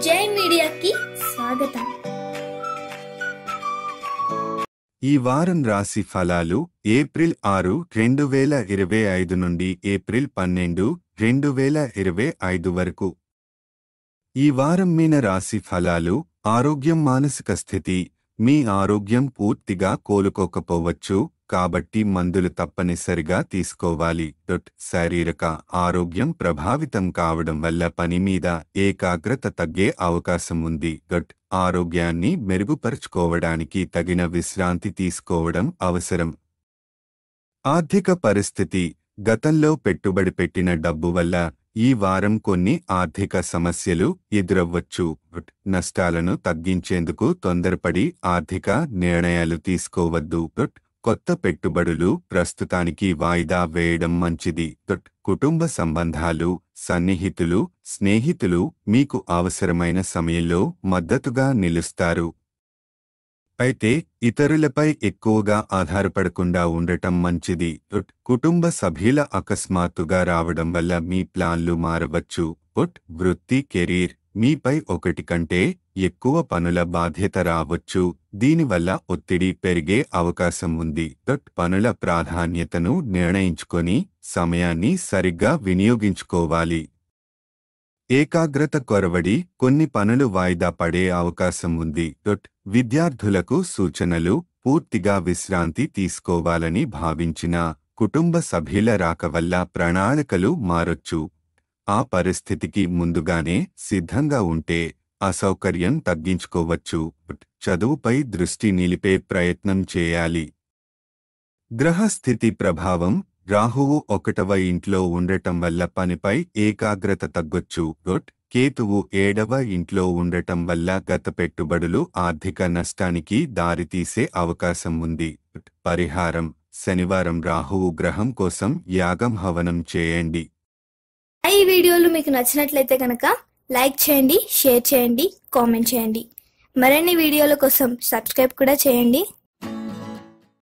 జై మీడియాకి స్వాగతం। ఈ వారం రాశి ఫలాలు ఏప్రిల్ 6, 2025 నుండి ఏప్రిల్ 12, 2025 వరకు। ఈ వారం మీన రాశి ఫలాలు ఆరోగ్యం మానసిక స్థితి। మీ ఆరోగ్యం పూర్తిగా కోలుకోకపోవచ్చు కాబట్టి మందులు తప్పనిసరిగా తీసుకోవాలి। శారీరక ఆరోగ్యం ప్రభావితం కావడం వల్ల పని మీద ఏకాగ్రత తగ్గే అవకాశం ఉంది। ఆరోగ్యాన్ని మెరుగుపరుచుకోవడానికి తగిన విశ్రాంతి తీసుకోవడం అవసరం। ఆర్థిక పరిస్థితి గతంలో పెట్టుబడి పెట్టిన డబ్బు వల్ల ఈ వారం కొన్ని ఆర్థిక సమస్యలు ఎదురవ్వచ్చు। నష్టాలను తగ్గించేందుకు తొందరపడి ఆర్థిక నిర్ణయాలు తీసుకోవద్దు। కొత్త పెట్టుబడులు ప్రస్తుతానికి వాయిదా వేయడం మంచిది। కుటుంబ సంబంధాలు సన్నిహితులు స్నేహితులు మీకు అవసరమైన సమయంలో మద్దతుగా నిలుస్తారు। అయితే ఇతరులపై ఎక్కువగా ఆధారపడకుండా ఉండటం మంచిది। కుటుంబ సభ్యుల అకస్మాత్తుగా రావడం వల్ల మీ ప్లాన్లు మారవచ్చు। వృత్తి కెరీర్ మీపై ఒకటి కంటే ఎక్కువ పనుల బాధ్యత రావచ్చు। దీనివల్ల ఒత్తిడి పెరిగే అవకాశం ఉంది। పనుల ప్రాధాన్యతను నిర్ణయించుకొని సమయాన్ని సరిగ్గా వినియోగించుకోవాలి। ఏకాగ్రత కొరవడి కొన్ని పనులు వాయిదా పడే అవకాశం ఉంది। విద్యార్థులకు సూచనలు పూర్తిగా విశ్రాంతి తీసుకోవాలని భావించిన కుటుంబ సభ్యుల రాక వల్ల ప్రణాళికలు మారొచ్చు। ఆ పరిస్థితికి ముందుగానే సిద్ధంగా ఉంటే అసౌకర్యం తగ్గించుకోవచ్చు। చదువుపై దృష్టి నిలిపే ప్రయత్నం చేయాలి। గ్రహస్థితి ప్రభావం రాహువు 1వ ఇంట్లో ఉండటం వల్ల పనిపై ఏకాగ్రత తగ్గొచ్చు। కేతువు 7వ ఇంట్లో ఉండటం వల్ల గత పెట్టుబడులు ఆర్థిక నష్టానికి దారితీసే అవకాశం ఉంది। పరిహారం శనివారం రాహువు గ్రహం కోసం యాగం హవనం చేయండి। ఈ వీడియోలు మీకు నచ్చినట్లయితే కనుక లైక్ చేయండి, షేర్ చేయండి, కామెంట్ చేయండి। మరిన్ని వీడియోల కోసం సబ్స్క్రైబ్ కూడా చేయండి।